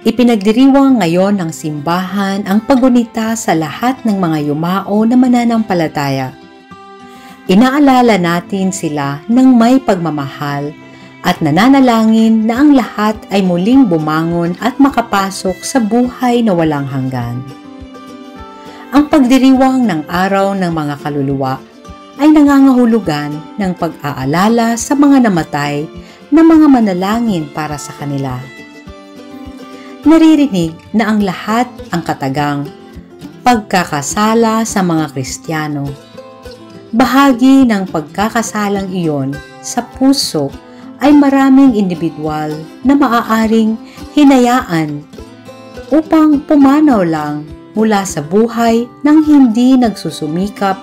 Ipinagdiriwang ngayon ng simbahan ang paggunita sa lahat ng mga yumao na mananampalataya. Inaalala natin sila ng may pagmamahal at nananalangin na ang lahat ay muling bumangon at makapasok sa buhay na walang hanggan. Ang pagdiriwang ng araw ng mga kaluluwa ay nangangahulugan ng pag-aalala sa mga namatay na mga manalangin para sa kanila. Naririnig na ang lahat ang katagang pagkakasala sa mga Kristiyano. Bahagi ng pagkakasalang iyon sa puso ay maraming individual na maaaring hinayaan upang pumanaw lang mula sa buhay nang hindi nagsusumikap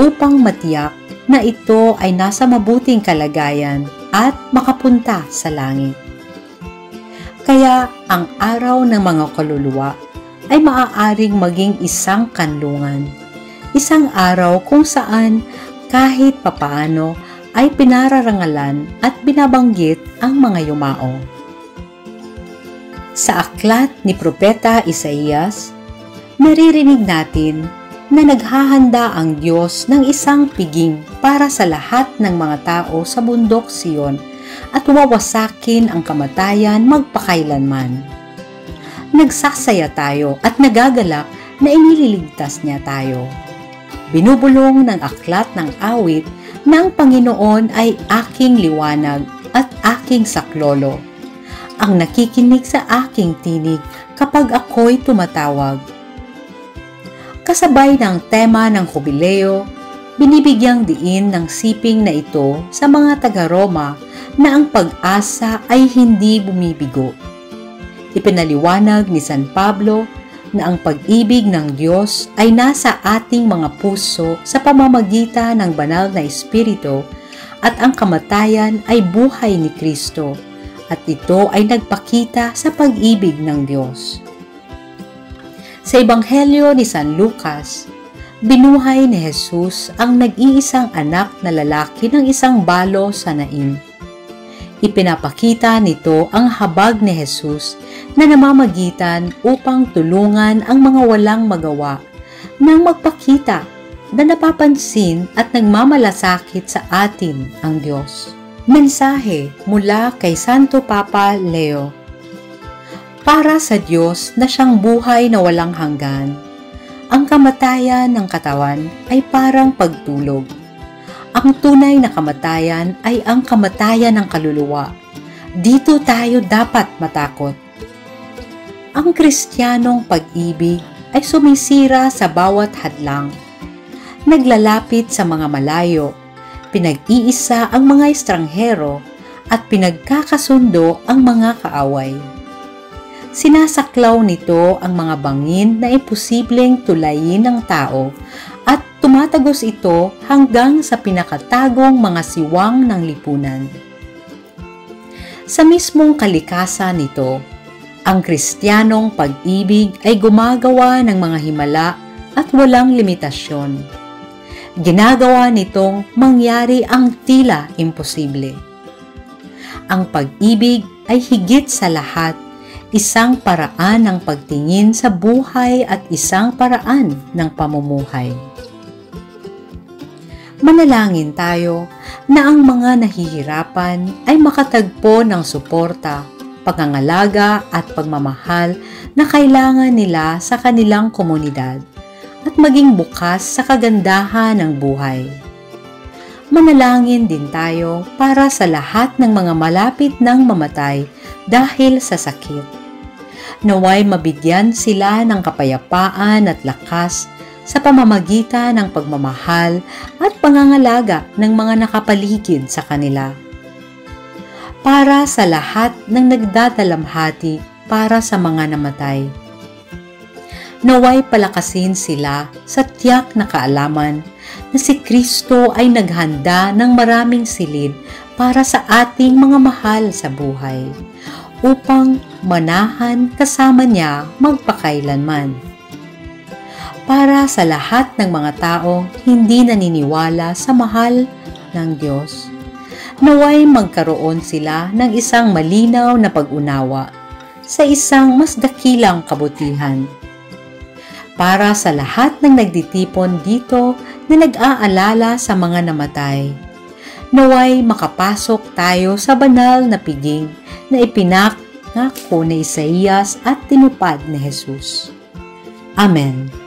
upang matiyak na ito ay nasa mabuting kalagayan at makapunta sa langit. Kaya ang araw ng mga kaluluwa ay maaaring maging isang kanlungan, isang araw kung saan kahit papaano ay pinararangalan at binabanggit ang mga yumao. Sa aklat ni Propeta Isaías, naririnig natin na naghahanda ang Diyos ng isang piging para sa lahat ng mga tao sa bundok Siyon at wawasakin ang kamatayan magpakailanman. Nagsasaya tayo at nagagalak na inililigtas niya tayo. Binubulong ng aklat ng awit na ang Panginoon ay aking liwanag at aking saklolo, ang nakikinig sa aking tinig kapag ako'y tumatawag. Kasabay ng tema ng Jubileo, binibigyang diin ng siping na ito sa mga taga-Roma na ang pag-asa ay hindi bumibigo. Ipinaliwanag ni San Pablo na ang pag-ibig ng Diyos ay nasa ating mga puso sa pamamagitan ng banal na Espiritu at ang kamatayan ay buhay ni Kristo at ito ay nagpakita sa pag-ibig ng Diyos. Sa Ebanghelyo ni San Lucas, binuhay ni Jesus ang nag-iisang anak na lalaki ng isang balo sa Nain. Ipinapakita nito ang habag ni Jesus na namamagitan upang tulungan ang mga walang magawa nang magpakita na napapansin at nagmamalasakit sa atin ang Diyos. Mensahe mula kay Santo Papa Leo. Para sa Diyos na siyang buhay na walang hanggan, ang kamatayan ng katawan ay parang pagtulog. Ang tunay na kamatayan ay ang kamatayan ng kaluluwa. Dito tayo dapat matakot. Ang Kristiyanong pag-ibig ay sumisira sa bawat hadlang. Naglalapit sa mga malayo, pinag-iisa ang mga estranghero at pinagkakasundo ang mga kaaway. Sinasaklaw nito ang mga bangin na imposibleng tulayin ng tao at tumatagos ito hanggang sa pinakatagong mga siwang ng lipunan. Sa mismong kalikasan nito, ang Kristiyanong pag-ibig ay gumagawa ng mga himala at walang limitasyon. Ginagawa nitong mangyari ang tila imposible. Ang pag-ibig ay higit sa lahat isang paraan ng pagtingin sa buhay at isang paraan ng pamumuhay. Manalangin tayo na ang mga nahihirapan ay makatagpo ng suporta, pangangalaga at pagmamahal na kailangan nila sa kanilang komunidad at maging bukas sa kagandahan ng buhay. Manalangin din tayo para sa lahat ng mga malapit ng mamatay dahil sa sakit. Naway mabigyan sila ng kapayapaan at lakas sa pamamagitan ng pagmamahal at pangangalaga ng mga nakapaligid sa kanila. Para sa lahat ng nagdadalamhati para sa mga namatay. Naway palakasin sila sa tiyak na kaalaman na si Kristo ay naghanda ng maraming silid para sa ating mga mahal sa buhay, upang manahan kasama niya magpakailanman. Para sa lahat ng mga tao hindi naniniwala sa mahal ng Diyos, naway magkaroon sila ng isang malinaw na pag-unawa sa isang mas dakilang kabutihan. Para sa lahat ng nagtitipon dito na nag-aalala sa mga namatay, naway makapasok tayo sa banal na piging na ipinangako ni Isaías at tinupad ni Jesus. Amen.